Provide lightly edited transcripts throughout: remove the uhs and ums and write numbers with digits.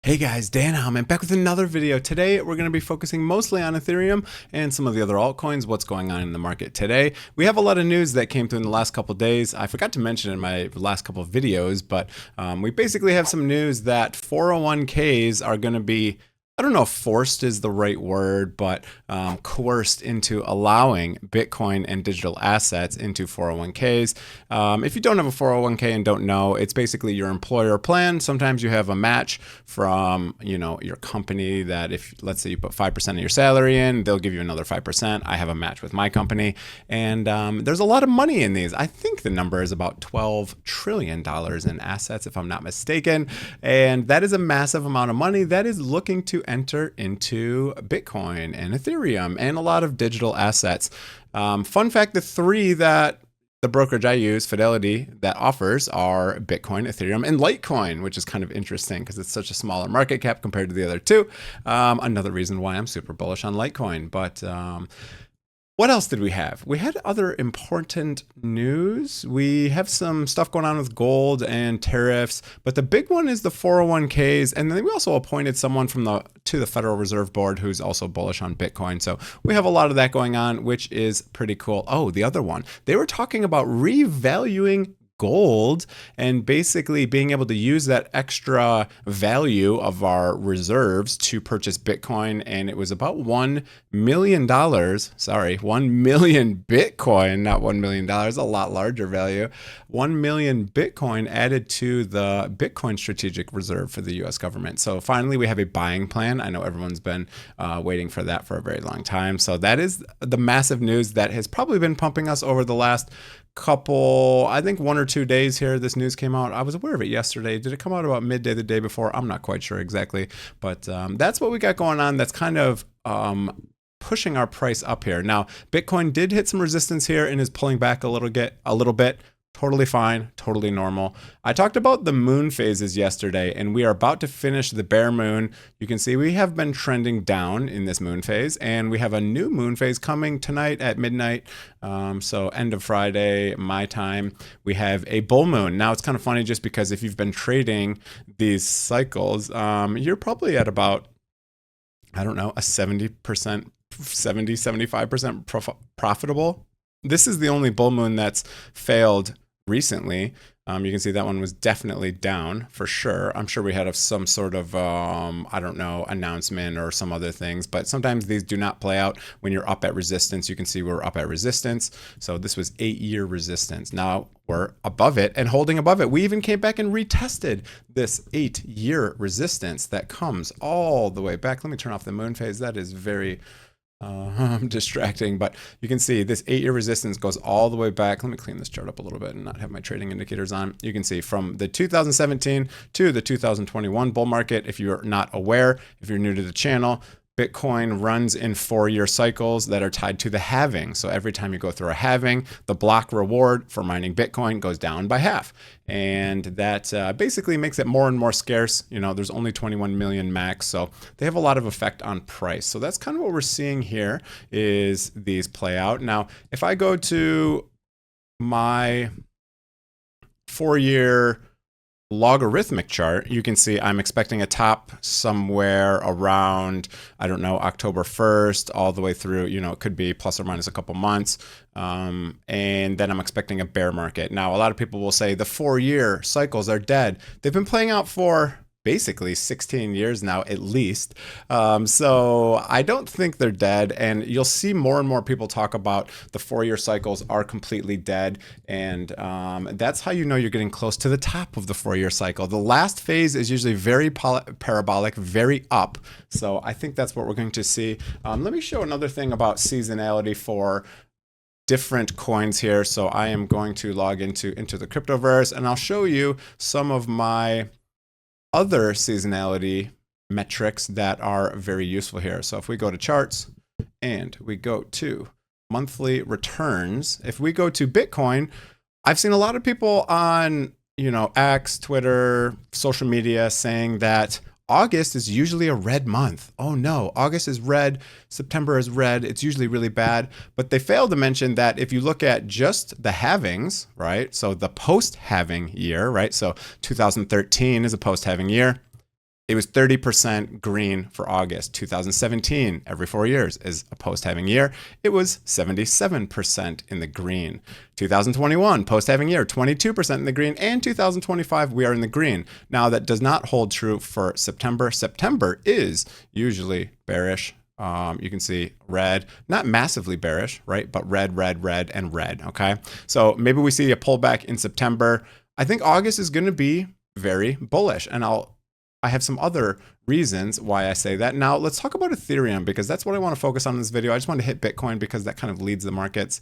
Hey guys, Dan Heilman back with another video. Today we're going to be focusing mostly on Ethereum and some of the other altcoins, what's going on in the market today. We have a lot of news that came through in the last couple of days. I forgot to mention in my last couple of videos, but we basically have some news that 401ks are going to be, I don't know if forced is the right word, but coerced into allowing Bitcoin and digital assets into 401ks. If you don't have a 401k and don't know, it's basically your employer plan. Sometimes you have a match from, your company that if, let's say you put 5% of your salary in, they'll give you another 5%. I have a match with my company. And there's a lot of money in these. I think the number is about $12 trillion in assets, if I'm not mistaken. And that is a massive amount of money that is looking to enter into Bitcoin and Ethereum and a lot of digital assets. Fun fact, the three that the brokerage I use, Fidelity, that offers are Bitcoin, Ethereum, and Litecoin, which is kind of interesting because it's such a smaller market cap compared to the other two. Another reason why I'm super bullish on Litecoin. But what else did we have? We had other important news. We have some stuff going on with gold and tariffs, but the big one is the 401ks. And then we also appointed someone to the Federal Reserve Board who's also bullish on Bitcoin. So we have a lot of that going on, which is pretty cool. Oh, the other one, they were talking about revaluing gold and basically being able to use that extra value of our reserves to purchase Bitcoin. And it was about $1 million. Sorry, 1 million Bitcoin, not $1 million, a lot larger value. 1 million Bitcoin added to the Bitcoin strategic reserve for the US government. So finally, we have a buying plan. I know everyone's been waiting for that for a very long time. So that is the massive news that has probably been pumping us over the last couple, I think 1 or 2 days here, this news came out. I was aware of it yesterday. Did it come out about midday the day before? I'm not quite sure exactly, but that's what we got going on. That's kind of pushing our price up here. Now, Bitcoin did hit some resistance here and is pulling back a little bit. Totally fine, totally normal. I talked about the moon phases yesterday, and we are about to finish the bear moon. You can see we have been trending down in this moon phase, and we have a new moon phase coming tonight at midnight. So end of Friday, my time, we have a bull moon. Now it's kind of funny just because if you've been trading these cycles, you're probably at about, I don't know, a 75% profitable. This is the only bull moon that's failed recently. You can see that one was definitely down for sure. I'm sure we had some sort of, I don't know, announcement or some other things, but sometimes these do not play out when you're up at resistance. You can see we're up at resistance. So this was 8-year resistance. Now we're above it and holding above it. We even came back and retested this 8-year resistance that comes all the way back. Let me turn off the moon phase. That is very distracting, but you can see this 8-year resistance goes all the way back. Let me clean this chart up a little bit and not have my trading indicators on. You can see from the 2017 to the 2021 bull market. If you're not aware, if you're new to the channel, Bitcoin runs in 4-year cycles that are tied to the halving. So every time you go through a halving, the block reward for mining Bitcoin goes down by half. And that basically makes it more and more scarce. There's only 21 million max. So they have a lot of effect on price. So that's kind of what we're seeing here is these play out. Now, if I go to my 4-year logarithmic chart, you can see I'm expecting a top somewhere around, I don't know, October 1st all the way through, it could be plus or minus a couple months. And then I'm expecting a bear market. Now, a lot of people will say the 4-year cycles are dead. They've been playing out for basically 16 years now, at least. So I don't think they're dead. And you'll see more and more people talk about the 4-year cycles are completely dead. And that's how you know you're getting close to the top of the 4-year cycle. The last phase is usually very parabolic, very up. So I think that's what we're going to see. Let me show another thing about seasonality for different coins here. So I am going to log into the cryptoverse and I'll show you some of my other seasonality metrics that are very useful here. So if we go to charts and we go to monthly returns, if we go to Bitcoin, I've seen a lot of people on, X, Twitter, social media saying that August is usually a red month. Oh no, August is red, September is red. It's usually really bad. But they failed to mention that if you look at just the halvings, right? So the post-halving year, right? So 2013 is a post-halving year. It was 30% green for August. 2017, every 4 years is a post-halving year. It was 77% in the green. 2021, post-halving year, 22% in the green. And 2025, we are in the green. Now, that does not hold true for September. September is usually bearish. You can see red, not massively bearish, right? But red, red, red, and red, okay? So maybe we see a pullback in September. I think August is going to be very bullish, and I have some other reasons why I say that. Now, let's talk about Ethereum, because that's what I want to focus on in this video. I just want to hit Bitcoin because that kind of leads the markets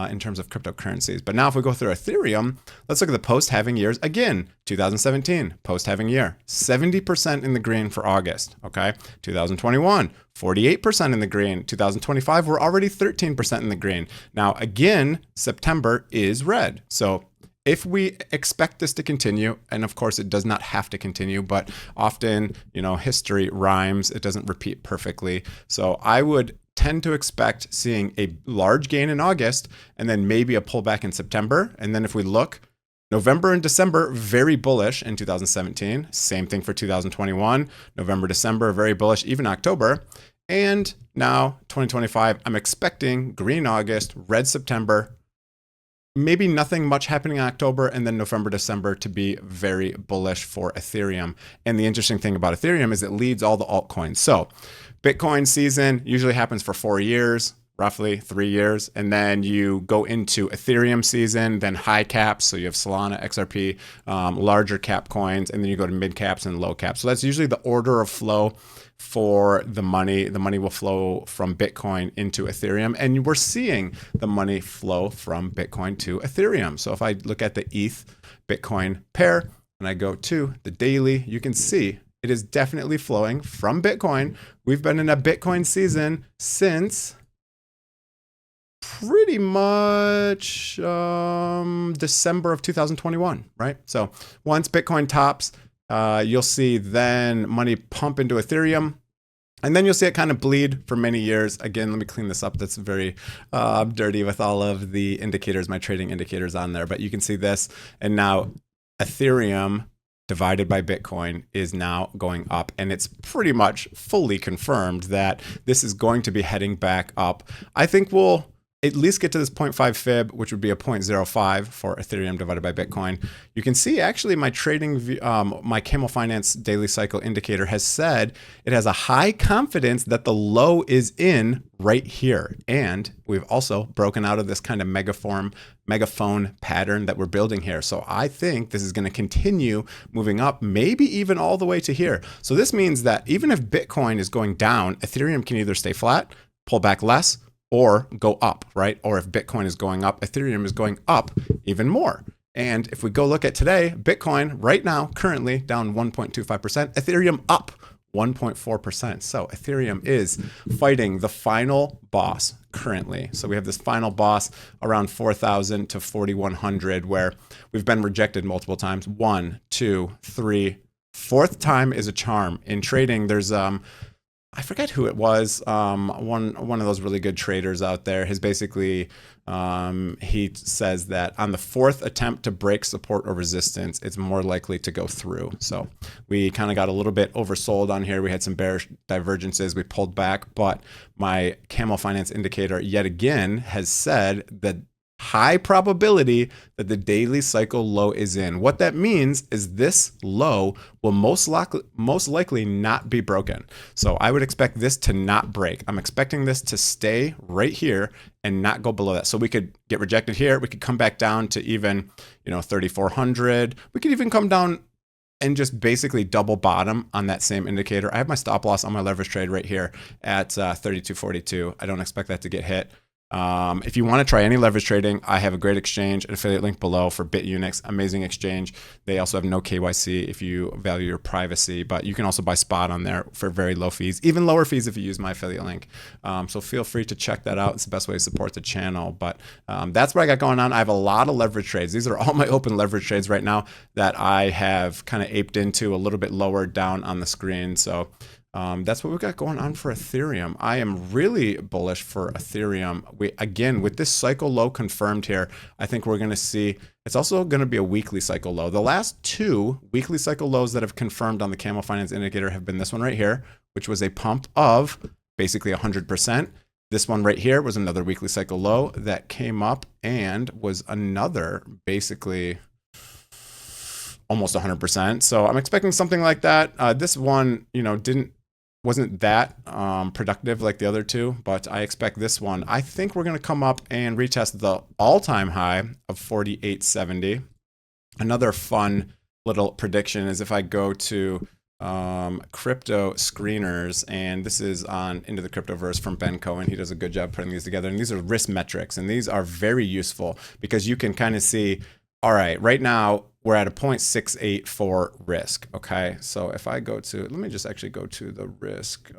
in terms of cryptocurrencies. But now if we go through Ethereum, let's look at the post-halving years. Again, 2017, post-halving year, 70% in the green for August, okay? 2021, 48% in the green. 2025, we're already 13% in the green. Now, again, September is red. So if we expect this to continue, and of course it does not have to continue, but often, you know, history rhymes, it doesn't repeat perfectly. So I would tend to expect seeing a large gain in August and then maybe a pullback in September. And then if we look, November and December, very bullish in 2017. Same thing for 2021. November, December, very bullish, even October. And now 2025, I'm expecting green August, red September, maybe nothing much happening in October, and then November, December to be very bullish for Ethereum. And the interesting thing about Ethereum is it leads all the altcoins. So Bitcoin season usually happens for 4 years, roughly 3 years. And then you go into Ethereum season, then high caps. So you have Solana, XRP, larger cap coins, and then you go to mid caps and low caps. So that's usually the order of flow for the money. The money will flow from Bitcoin into Ethereum, and we're seeing the money flow from Bitcoin to Ethereum. So if I look at the ETH Bitcoin pair and I go to the daily, you can see it is definitely flowing from Bitcoin. We've been in a Bitcoin season since pretty much December of 2021, right? So once Bitcoin tops, you'll see then money pump into Ethereum, and then you'll see it kind of bleed for many years. Again, let me clean this up. That's very dirty with all of the indicators, my trading indicators on there. But you can see this, and now Ethereum divided by Bitcoin is now going up, and it's pretty much fully confirmed that this is going to be heading back up. I think we'll at least get to this 0.5 fib, which would be a 0.05 for Ethereum divided by Bitcoin. You can see actually my trading, my Camel Finance daily cycle indicator has said it has a high confidence that the low is in right here. And we've also broken out of this kind of megaphone pattern that we're building here. So I think this is going to continue moving up, maybe even all the way to here. So this means that even if Bitcoin is going down, Ethereum can either stay flat, pull back less, or go up, right? Or if Bitcoin is going up, Ethereum is going up even more. And if we go look at today, Bitcoin right now, currently down 1.25%, Ethereum up 1.4%. So Ethereum is fighting the final boss currently. So we have this final boss around 4,000 to 4,100 where we've been rejected multiple times. 1, 2, 3, fourth time is a charm. In trading, there's I forget who it was. One of those really good traders out there has basically, he says that on the fourth attempt to break support or resistance, it's more likely to go through. So we kind of got a little bit oversold on here. We had some bearish divergences. We pulled back, but my Camel Finance indicator yet again has said that high probability that the daily cycle low is in. What that means is this low will most likely not be broken. So I would expect this to not break. I'm expecting this to stay right here and not go below that. So we could get rejected here. We could come back down to even, 3,400. We could even come down and just basically double bottom on that same indicator. I have my stop loss on my leverage trade right here at 32.42. I don't expect that to get hit. If you want to try any leverage trading, I have a great exchange, an affiliate link below for Bitunix, amazing exchange. They also have no KYC if you value your privacy, but you can also buy spot on there for very low fees, even lower fees if you use my affiliate link. So feel free to check that out. It's the best way to support the channel, but that's what I got going on. I have a lot of leverage trades. These are all my open leverage trades right now that I have kind of aped into a little bit lower down on the screen. So that's what we've got going on for Ethereum. I am really bullish for Ethereum. Again, with this cycle low confirmed here, I think we're going to see It's also going to be a weekly cycle low. The last 2 weekly cycle lows that have confirmed on the Camel Finance Indicator have been this one right here, which was a pump of basically 100%. This one right here was another weekly cycle low that came up and was another basically almost 100%. So I'm expecting something like that. This one, you know, wasn't that productive like the other 2, but I expect this one. I think we're going to come up and retest the all-time high of 48.70. Another fun little prediction is if I go to crypto screeners, and this is on Into the Cryptoverse from Ben Cohen. He does a good job putting these together, and these are risk metrics, and these are very useful because you can kind of see, all right, right now we're at a 0.684 risk. Okay, so if I go to, let me just actually go to the risk,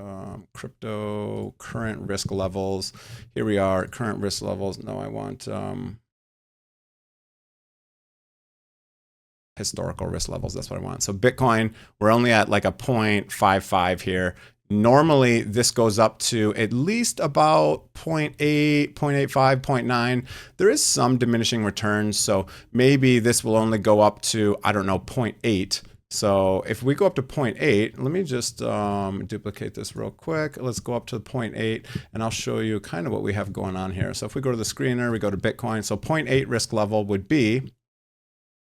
crypto current risk levels. Here we are, current risk levels. No, I want historical risk levels. That's what I want. So Bitcoin, we're only at like a 0.55 here. Normally, this goes up to at least about 0.8, 0.85, 0.9. There is some diminishing returns, so maybe this will only go up to, I don't know, 0.8. So if we go up to 0.8, let me just duplicate this real quick. Let's go up to 0.8, and I'll show you kind of what we have going on here. So if we go to the screener, we go to Bitcoin. So 0.8 risk level would be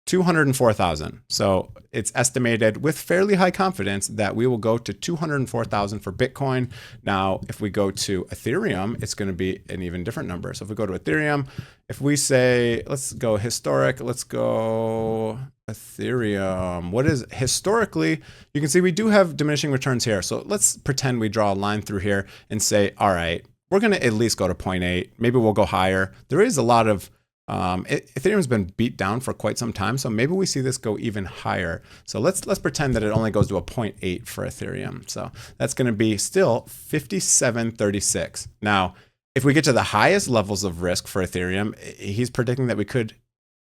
204,000. So it's estimated with fairly high confidence that we will go to 204,000 for Bitcoin. Now, if we go to Ethereum, it's going to be an even different number. So if we go to Ethereum, if we say, let's go historic, let's go Ethereum. What is historically, you can see we do have diminishing returns here. So let's pretend we draw a line through here and say, all right, we're going to at least go to 0.8. Maybe we'll go higher. There is a lot of Ethereum's been beat down for quite some time, so maybe we see this go even higher. So let's pretend that it only goes to a 0.8 for Ethereum. So that's going to be still 57.36. Now, if we get to the highest levels of risk for Ethereum, he's predicting that we could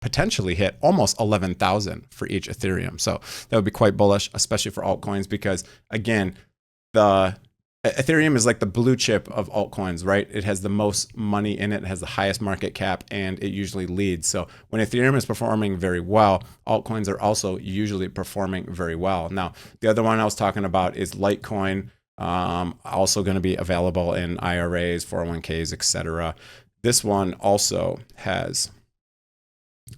potentially hit almost 11,000 for each Ethereum. So that would be quite bullish, especially for altcoins, because again, the Ethereum is like the blue chip of altcoins, right? It has the most money in it, has the highest market cap, and it usually leads. So when Ethereum is performing very well, altcoins are also usually performing very well. Now, the other one I was talking about is Litecoin, also going to be available in IRAs, 401ks, etc. This one also has,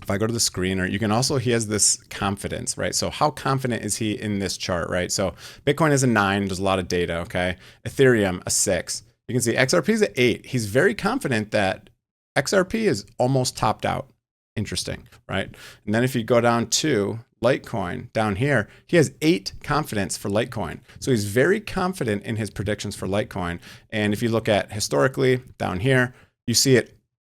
if I go to the screener, you can also, he has this confidence, right? So how confident is he in this chart, right? So Bitcoin is a 9, there's a lot of data, okay? Ethereum, a 6. You can see XRP is a 8. He's very confident that XRP is almost topped out. Interesting, right? And then if you go down to Litecoin, down here, he has 8 confidence for Litecoin. So he's very confident in his predictions for Litecoin. And if you look at historically, down here, you see it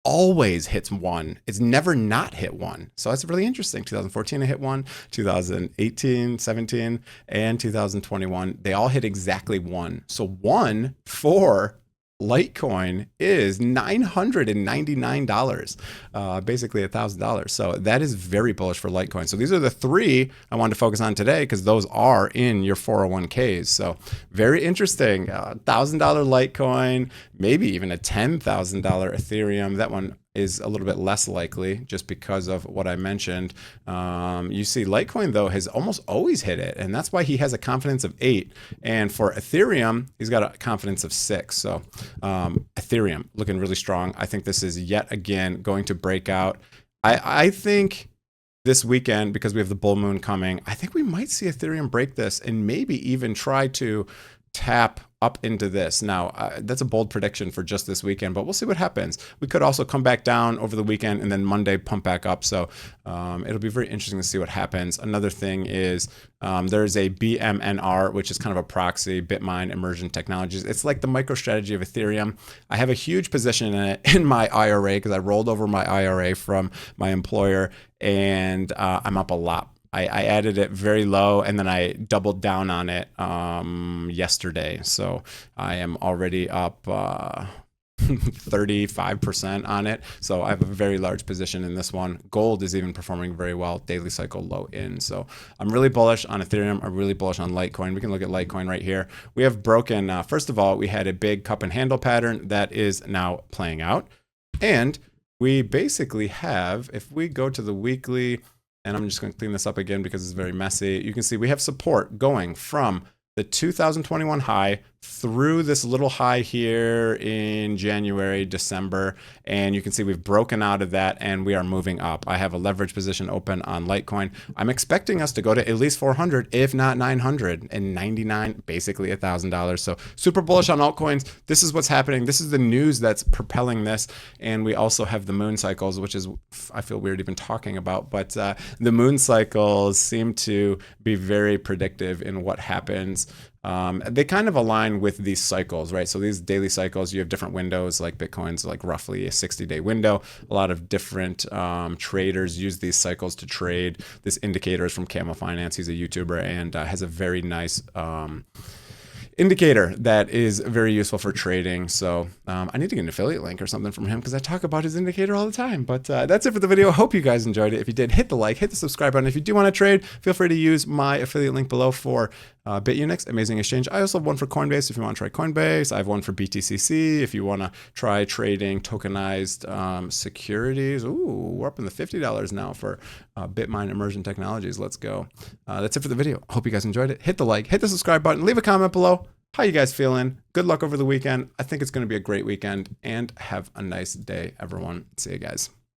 always hits 1. It's never not hit 1. So that's really interesting. 2014 it hit 1, 2018, 17, and 2021. They all hit exactly 1. So 1 for Litecoin is $999, basically $1,000. So that is very bullish for Litecoin. So these are the 3 I wanted to focus on today because those are in your 401ks. So very interesting. $1,000 Litecoin, maybe even a $10,000 Ethereum. That one is a little bit less likely just because of what I mentioned. You see Litecoin though has almost always hit it, and that's why he has a confidence of 8. And for Ethereum, he's got a confidence of 6. So Ethereum looking really strong. I think this is yet again going to break out. I think this weekend, because we have the bull moon coming, I think we might see Ethereum break this and maybe even try to tap up into this. Now, that's a bold prediction for just this weekend, but we'll see what happens. We could also come back down over the weekend and then Monday pump back up. So it'll be very interesting to see what happens. Another thing is there's a BMNR, which is kind of a proxy, Bitmine Emergent Technologies. It's like the MicroStrategy of Ethereum. I have a huge position in it in my IRA because I rolled over my IRA from my employer, and I'm up a lot. I added it very low and then I doubled down on it yesterday. So I am already up 35% on it. So I have a very large position in this one. Gold is even performing very well. Daily cycle low in. So I'm really bullish on Ethereum. I'm really bullish on Litecoin. We can look at Litecoin right here. We have broken, first of all, we had a big cup and handle pattern that is now playing out. And we basically have, if we go to the weekly, and I'm just going to clean this up again because it's very messy, you can see we have support going from the 2021 high through this little high here in January, December, and you can see we've broken out of that and we are moving up. I have a leverage position open on Litecoin. I'm expecting us to go to at least 400, if not 999, basically $1,000. So super bullish on altcoins. This is what's happening. This is the news that's propelling this. And we also have the moon cycles, which is, I feel weird even talking about, but the moon cycles seem to be very predictive in what happens. They kind of align with these cycles, right? So these daily cycles, you have different windows, like Bitcoin's like roughly a 60-day window. A lot of different traders use these cycles to trade. This indicator is from Camel Finance. He's a YouTuber and has a very nice indicator that is very useful for trading. So I need to get an affiliate link or something from him because I talk about his indicator all the time. But that's it for the video. Hope you guys enjoyed it. If you did, hit the like, hit the subscribe button. If you do want to trade, feel free to use my affiliate link below for Bitunix, amazing exchange. I also have one for Coinbase if you want to try Coinbase. I have one for BTCC if you want to try trading tokenized securities. Ooh, we're up in the $50 now for Bitmine Immersion Technologies. Let's go. That's it for the video. Hope you guys enjoyed it. Hit the like, hit the subscribe button, leave a comment below. How you guys feeling? Good luck over the weekend. I think it's going to be a great weekend, and have a nice day, everyone. See you guys.